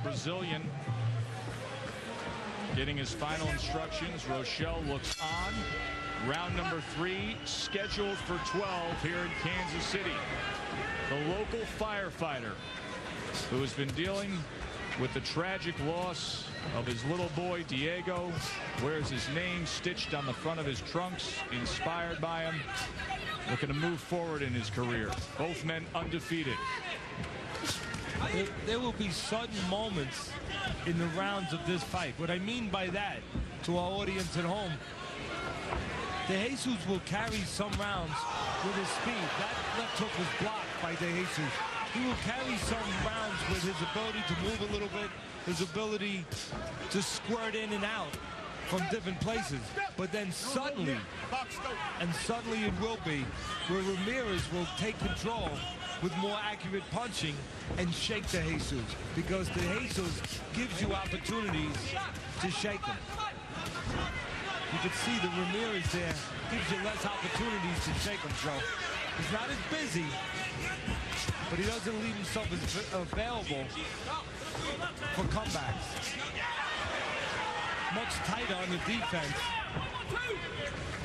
Brazilian getting his final instructions. Rochelle looks on. Round number 3 scheduled for 12 here in Kansas City. The local firefighter who has been dealing with the tragic loss of his little boy Diego, wears his name stitched on the front of his trunks, inspired by him, looking to move forward in his career. Both men undefeated. There will be sudden moments in the rounds of this fight. What I mean by that, to our audience at home, De Jesus will carry some rounds with his speed. That left hook was blocked by De Jesus. He will carry some rounds with his ability to move a little bit, his ability to squirt in and out from different places. But then suddenly, and suddenly it will be, where Ramirez will take control with more accurate punching and shake De Jesus, because De Jesus gives you opportunities to shake him. You can see the Ramirez there gives you less opportunities to shake him, Joe. He's not as busy, but he doesn't leave himself as available for comebacks. Much tighter on the defense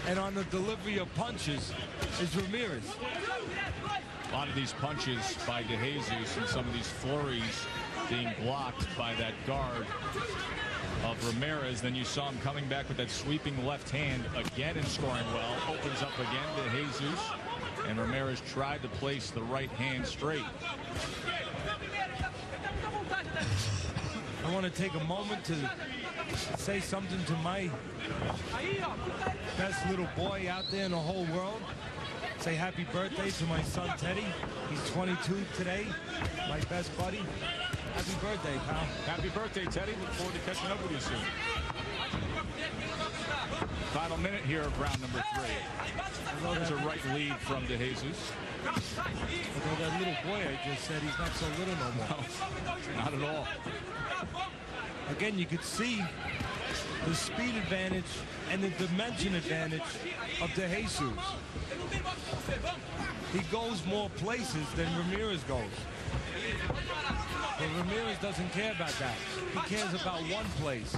and on the delivery of punches is Ramirez. A lot of these punches by De Jesus and some of these flurries being blocked by that guard of Ramirez. Then you saw him coming back with that sweeping left hand again and scoring well. Opens up again to Jesus. And Ramirez tried to place the right hand straight. I want to take a moment to say something to my best little boy out there in the whole world. Say happy birthday to my son Teddy. He's 22 today, my best buddy. Happy birthday, pal. Happy birthday, Teddy. Look forward to catching up with you soon. Final minute here of round number 3. There's a right lead from De Jesus. Although that little boy I just said, he's not so little no more. No, not at all. Again, you could see the speed advantage and the dimension advantage of De Jesus. He goes more places than Ramirez goes. But Ramirez doesn't care about that. He cares about one place.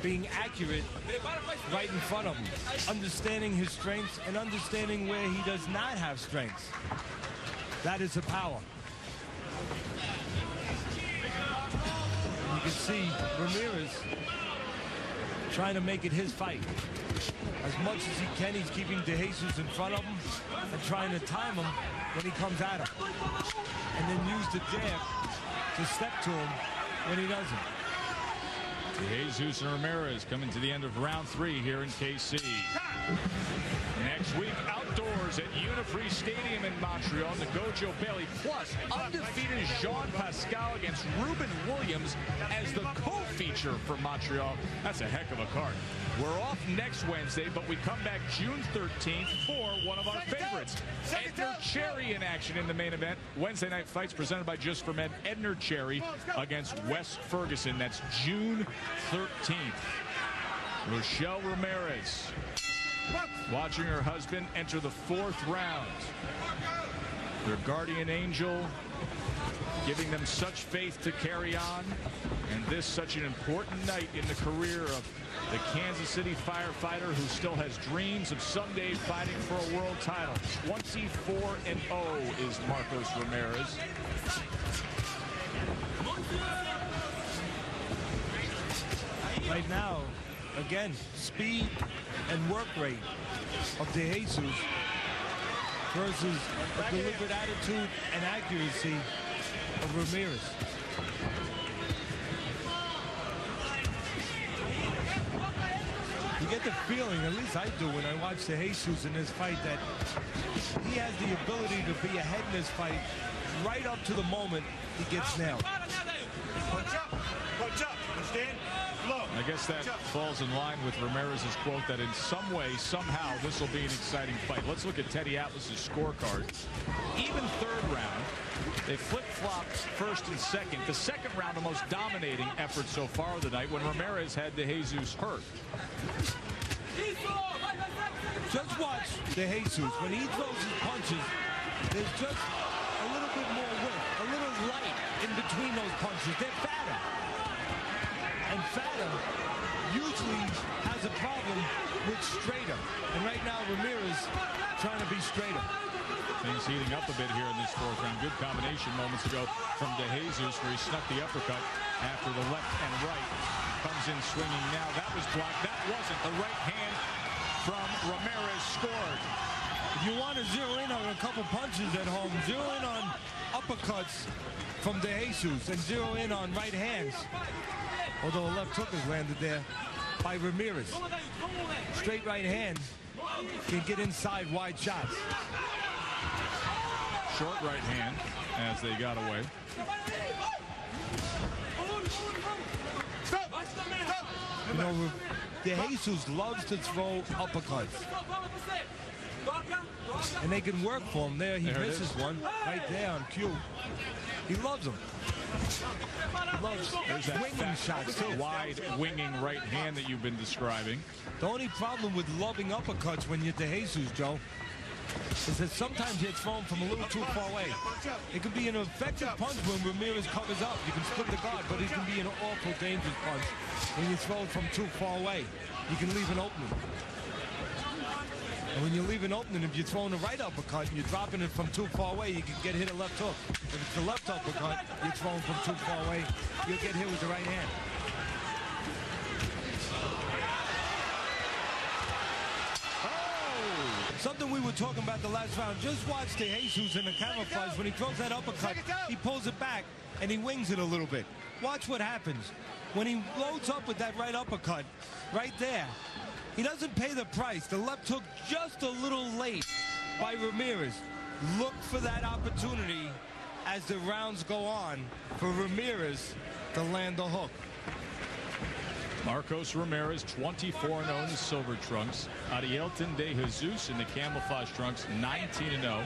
Being accurate right in front of him. Understanding his strengths and understanding where he does not have strengths. That is a power. And you can see Ramirez trying to make it his fight. As much as he can, he's keeping De Jesus in front of him and trying to time him when he comes at him. And then use the jab to step to him when he doesn't. De Jesus and Ramirez coming to the end of round 3 here in KC. Next week, outdoors at Unifree Stadium in Montreal, the Gojo Bailey plus undefeated Jean Pascal against Ruben Williams as the co-feature for Montreal. That's a heck of a card. We're off next Wednesday, but we come back June 13th for one of our favorites. Edner Cherry in action in the main event. Wednesday night fights presented by Just for Men. Edner Cherry against Wes Ferguson. That's June 13th. Rochelle Ramirez watching her husband enter the 4th round. Their guardian angel giving them such faith to carry on. And this such an important night in the career of the Kansas City firefighter who still has dreams of someday fighting for a world title. 24-0 is Marcos Ramirez. Right now, again, speed and work rate of De Jesus versus a deliberate attitude and accuracy of Ramirez. You get the feeling, at least I do when I watch De Jesus in this fight, that he has the ability to be ahead in this fight right up to the moment he gets nailed. Punch up, understand? I guess that falls in line with Ramirez's quote that in some way, somehow, this will be an exciting fight. Let's look at Teddy Atlas's scorecard. Even 3rd round. They flip-flopped 1st and 2nd. The 2nd round, the most dominating effort so far of the night when Ramirez had De Jesus hurt. Just watch De Jesus. When he throws his punches, there's just a little bit more width, a little light in between those punches. They're fatter. And fatter usually has a problem with straighter. And right now, Ramirez trying to be straighter. Things heating up a bit here in this fourth round. Good combination moments ago from De Jesus, where he snuck the uppercut after the left and right. Comes in swinging now. That was blocked. That wasn't. The right hand from Ramirez scored. If you want to zero in on a couple punches at home, zero in on uppercuts from De Jesus and zero in on right hands. Although a left hook has landed there by Ramirez. Straight right hand can get inside wide shots. Short right hand as they got away. You know, De Jesus loves to throw uppercuts. And they can work for him there. He misses one right there on cue. He loves them. He loves winging shots too. Wide winging right hand that you've been describing. The only problem with loving uppercuts when you're De Jesus, Joe, is that sometimes you're thrown from a little too far away. It could be an effective punch when Ramirez covers up. You can split the guard, but it can be an awful dangerous punch when you throw it from too far away. You can leave an opening. And when you leave an opening, if you're throwing the right uppercut and you're dropping it from too far away, you can get hit a left hook. If it's the left uppercut, you're throwing from too far away, you'll get hit with the right hand. Something we were talking about the last round. Just watch De Jesus in the camouflage. When he throws that uppercut, he pulls it back and he wings it a little bit. Watch what happens. When he loads up with that right uppercut, right there, he doesn't pay the price. The left hook just a little late by Ramirez. Look for that opportunity as the rounds go on for Ramirez to land the hook. Marcos Ramirez, 24-0 in the silver trunks. Adailton De Jesus in the camouflage trunks, 19-0.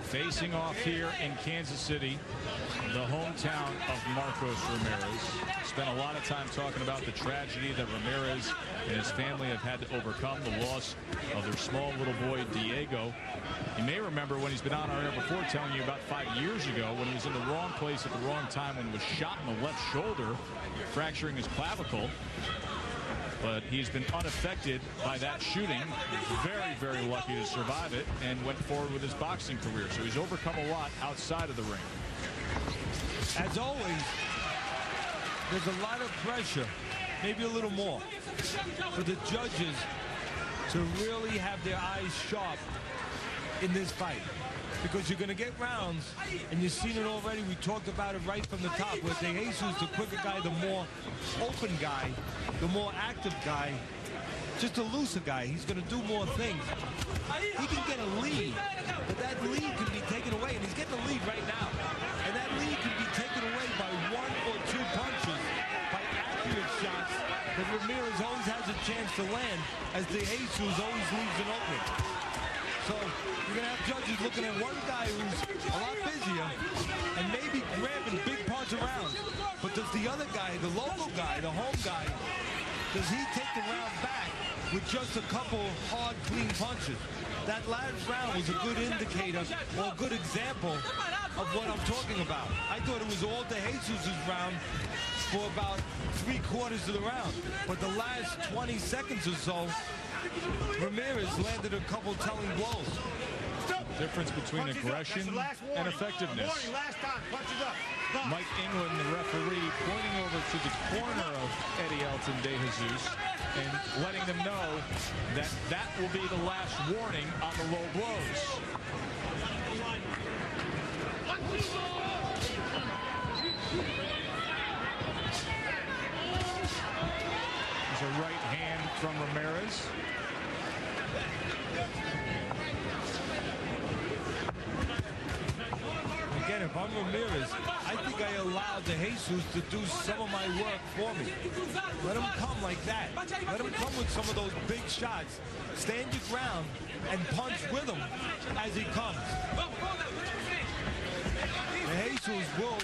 Facing off here in Kansas City, the hometown of Marcos Ramirez. Spent a lot of time talking about the tragedy that Ramirez and his family have had to overcome, the loss of their small little boy, Diego. You may remember when he's been on our air before telling you about 5 years ago when he was in the wrong place at the wrong time when he was shot in the left shoulder, fracturing his clavicle. But he's been unaffected by that shooting. Very, very lucky to survive it and went forward with his boxing career. So he's overcome a lot outside of the ring. As always, there's a lot of pressure, maybe a little more, for the judges to really have their eyes sharp in this fight. Because you're going to get rounds, and you've seen it already. We talked about it right from the top, where De Jesus, the quicker guy, the more open guy, the more active guy, just a looser guy. He's going to do more things. He can get a lead, but that lead can be taken away, and he's getting a lead right now. And that lead can be taken away by 1 or 2 punches, by accurate shots that Ramirez always has a chance to land, as De Jesus always leaves an opening. So you're going to have judges looking at one guy who's a lot busier and maybe grabbing big parts around. But does the other guy, the local guy, the home guy, does he take the round back with just a couple hard, clean punches? That last round was a good indicator or a good example of what I'm talking about. I thought it was all De Jesus' round for about 3/4 of the round. But the last 20 seconds or so, Ramirez landed a couple telling blows. Difference between aggression and effectiveness. Mike England, the referee, pointing over to the corner of Adailton De Jesus and letting them know that that will be the last warning on the low blows. There's a right hand from Ramirez. Again, if I'm Ramirez, I think I allow De Jesus to do some of my work for me. Let him come like that. Let him come with some of those big shots. Stand your ground and punch with him as he comes. De Jesus will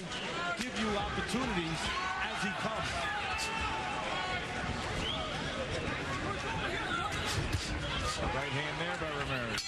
give you opportunities as he comes. Right hand there by Ramirez.